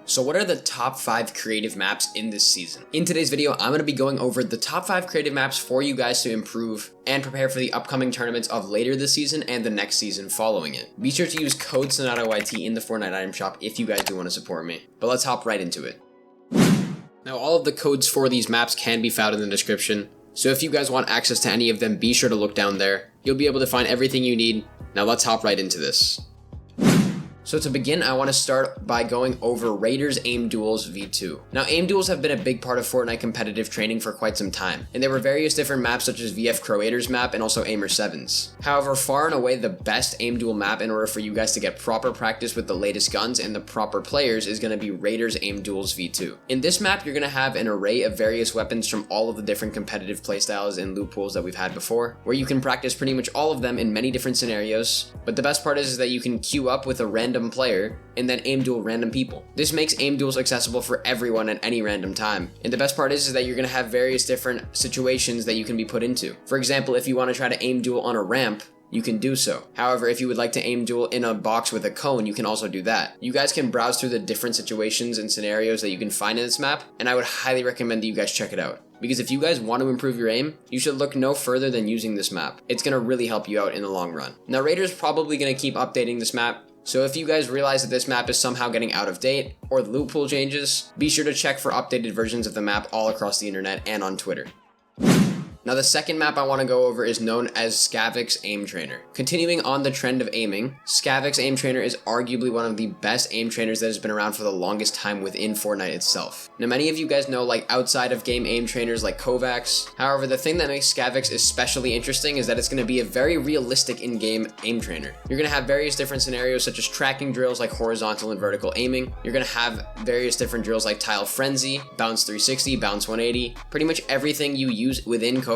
So what are the top 5 creative maps in this season? In today's video, I'm going to be going over the top 5 creative maps for you guys to improve and prepare for the upcoming tournaments of later this season and the next season following it. Be sure to use code SONATAYT in the Fortnite item shop if you guys do want to support me. But let's hop right into it. Now all of the codes for these maps can be found in the description, so if you guys want access to any of them, be sure to look down there. You'll be able to find everything you need. Now let's hop right into this. So to begin, I want to start by going over Raiders Aim Duels V2. Now Aim Duels have been a big part of Fortnite competitive training for quite some time, and there were various different maps such as VF RAIDER'S map and also Aimer 7's. However, far and away the best Aim Duel map in order for you guys to get proper practice with the latest guns and the proper players is going to be Raiders Aim Duels V2. In this map, you're going to have an array of various weapons from all of the different competitive playstyles and loot pools that we've had before, where you can practice pretty much all of them in many different scenarios, but the best part is that you can queue up with a random player and then aim duel random people. This makes aim duels accessible for everyone at any random time. And the best part is that you're going to have various different situations that you can be put into. For example, if you want to try to aim duel on a ramp, you can do so. However, if you would like to aim duel in a box with a cone, you can also do that. You guys can browse through the different situations and scenarios that you can find in this map, and I would highly recommend that you guys check it out. Because if you guys want to improve your aim, you should look no further than using this map. It's going to really help you out in the long run. Now, Raiders probably going to keep updating this map, so if you guys realize that this map is somehow getting out of date, or the loot pool changes, be sure to check for updated versions of the map all across the internet and on Twitter. Now the second map I want to go over is known as SKAAVOK's Aim Trainer. Continuing on the trend of aiming, SKAAVOK's Aim Trainer is arguably one of the best aim trainers that has been around for the longest time within Fortnite itself. Now many of you guys know like outside of game aim trainers like KovaaK's, however the thing that makes SKAAVOK's especially interesting is that it's going to be a very realistic in-game aim trainer. You're going to have various different scenarios such as tracking drills like horizontal and vertical aiming. You're going to have various different drills like Tile Frenzy, Bounce 360, Bounce 180, pretty much everything you use within KovaaK's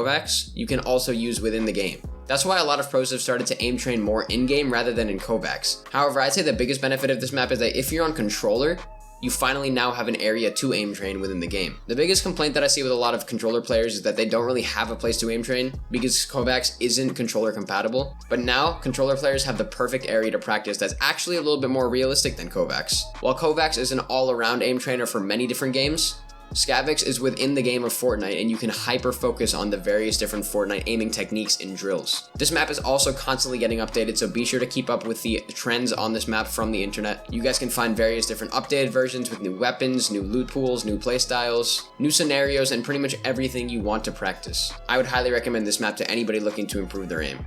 you can also use within the game. That's why a lot of pros have started to aim train more in-game rather than in KovaaK's. However, I'd say the biggest benefit of this map is that if you're on controller, you finally now have an area to aim train within the game. The biggest complaint that I see with a lot of controller players is that they don't really have a place to aim train because KovaaK's isn't controller compatible, but now controller players have the perfect area to practice that's actually a little bit more realistic than KovaaK's. While KovaaK's is an all-around aim trainer for many different games, SKAAVOK's is within the game of Fortnite and you can hyper-focus on the various different Fortnite aiming techniques in drills. This map is also constantly getting updated, so be sure to keep up with the trends on this map from the internet. You guys can find various different updated versions with new weapons, new loot pools, new playstyles, new scenarios, and pretty much everything you want to practice. I would highly recommend this map to anybody looking to improve their aim.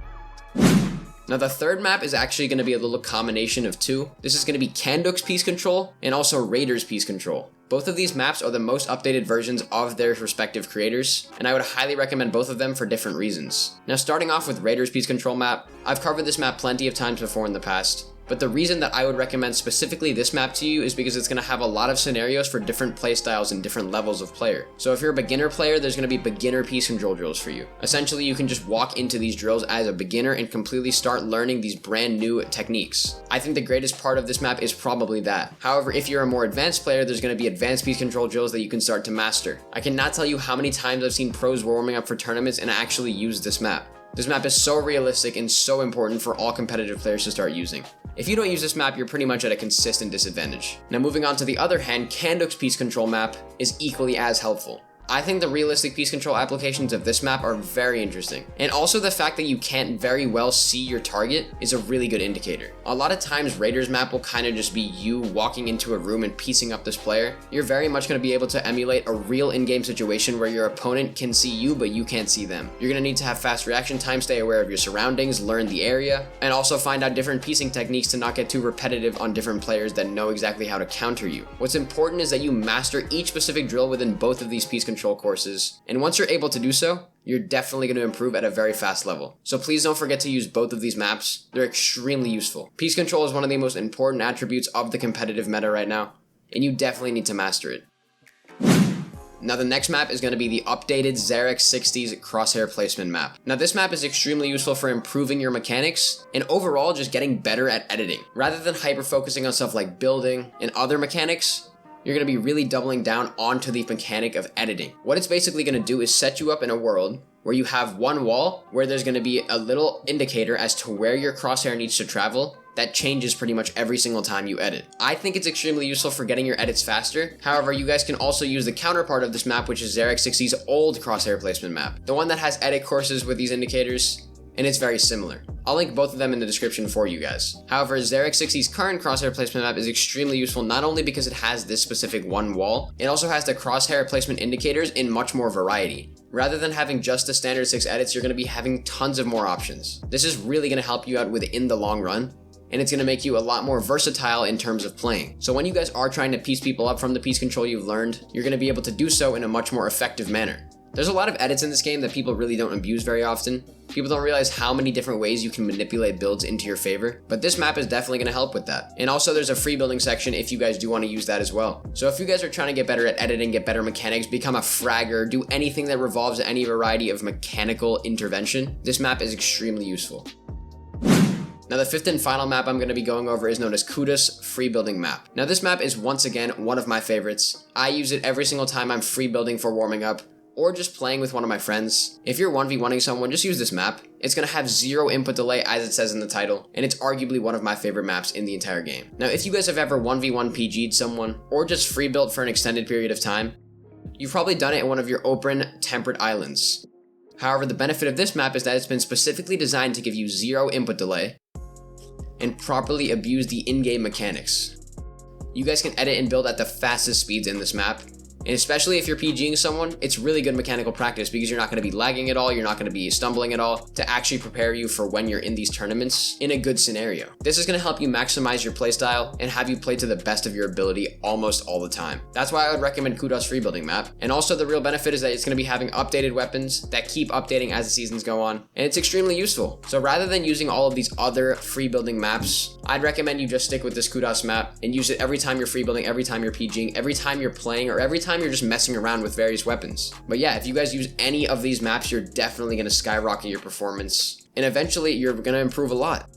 Now the third map is actually going to be a little combination of two. This is going to be CANDOOK'S Piece Control and also Raiders' Piece Control. Both of these maps are the most updated versions of their respective creators, and I would highly recommend both of them for different reasons. Now starting off with Raiders' Piece Control map, I've covered this map plenty of times before in the past. But the reason that I would recommend specifically this map to you is because it's going to have a lot of scenarios for different playstyles and different levels of player. So if you're a beginner player, there's going to be beginner piece control drills for you. Essentially, you can just walk into these drills as a beginner and completely start learning these brand new techniques. I think the greatest part of this map is probably that. However, if you're a more advanced player, there's going to be advanced piece control drills that you can start to master. I cannot tell you how many times I've seen pros warming up for tournaments and actually use this map. This map is so realistic and so important for all competitive players to start using. If you don't use this map, you're pretty much at a consistent disadvantage. Now moving on to the other hand, CANDOOK'S Piece Control map is equally as helpful. I think the realistic piece control applications of this map are very interesting. And also the fact that you can't very well see your target is a really good indicator. A lot of times Raiders map will kind of just be you walking into a room and piecing up this player. You're very much going to be able to emulate a real in-game situation where your opponent can see you but you can't see them. You're going to need to have fast reaction time, stay aware of your surroundings, learn the area, and also find out different piecing techniques to not get too repetitive on different players that know exactly how to counter you. What's important is that you master each specific drill within both of these piece control courses, and once you're able to do so, you're definitely going to improve at a very fast level. So please don't forget to use both of these maps. They're extremely useful. Piece control is one of the most important attributes of the competitive meta right now, and you definitely need to master it. Now the next map is going to be the updated XERX60's Crosshair Placement map. Now this map is extremely useful for improving your mechanics and overall just getting better at editing. Rather than hyper focusing on stuff like building and other mechanics, you're going to be really doubling down onto the mechanic of editing. What it's basically going to do is set you up in a world where you have one wall where there's going to be a little indicator as to where your crosshair needs to travel that changes pretty much every single time you edit. I think it's extremely useful for getting your edits faster. However, you guys can also use the counterpart of this map, which is Xerxes' old crosshair placement map, the one that has edit courses with these indicators, and it's very similar. I'll link both of them in the description for you guys. However, Xerxes' current crosshair placement map is extremely useful not only because it has this specific one wall, it also has the crosshair placement indicators in much more variety. Rather than having just the standard 6 edits, you're going to be having tons of more options. This is really going to help you out within the long run, and it's going to make you a lot more versatile in terms of playing. So when you guys are trying to piece people up from the piece control you've learned, you're going to be able to do so in a much more effective manner. There's a lot of edits in this game that people really don't abuse very often. People don't realize how many different ways you can manipulate builds into your favor, but this map is definitely going to help with that. And also there's a free building section if you guys do want to use that as well. So if you guys are trying to get better at editing, get better mechanics, become a fragger, do anything that revolves any variety of mechanical intervention, this map is extremely useful. Now the fifth and final map I'm going to be going over is known as CUDAS Free Building Map. Now this map is once again one of my favorites. I use it every single time I'm free building for warming up, or just playing with one of my friends. If you're 1v1ing someone, just use this map. It's going to have 0 input delay as it says in the title, and it's arguably one of my favorite maps in the entire game. Now if you guys have ever 1v1 PG'd someone, or just free built for an extended period of time, you've probably done it in one of your open temperate islands. However, the benefit of this map is that it's been specifically designed to give you 0 input delay, and properly abuse the in-game mechanics. You guys can edit and build at the fastest speeds in this map, and especially if you're PGing someone, it's really good mechanical practice because you're not going to be lagging at all, you're not going to be stumbling at all, to actually prepare you for when you're in these tournaments in a good scenario. This is going to help you maximize your playstyle and have you play to the best of your ability almost all the time. That's why I would recommend CUDAS Free Building Map. And also the real benefit is that it's going to be having updated weapons that keep updating as the seasons go on, and it's extremely useful. So rather than using all of these other free building maps, I'd recommend you just stick with this CUDAS map and use it every time you're free building, every time you're PGing, every time you're playing, or every time you're just messing around with various weapons. But yeah, if you guys use any of these maps, you're definitely going to skyrocket your performance, and eventually you're going to improve a lot.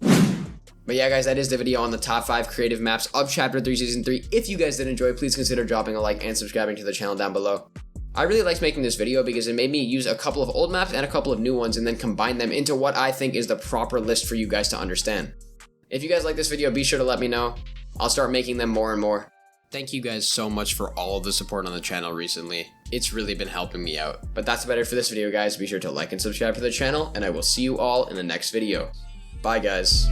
But yeah guys, that is the video on the top 5 creative maps of Chapter 3 Season 3. If you guys did enjoy, please consider dropping a like and subscribing to the channel down below. I really liked making this video because it made me use a couple of old maps and a couple of new ones and then combine them into what I think is the proper list for you guys to understand. If you guys like this video, be sure to let me know. I'll start making them more and more. Thank you guys so much for all of the support on the channel recently. It's really been helping me out. But that's about it for this video guys. Be sure to like and subscribe to the channel, and I will see you all in the next video. Bye guys.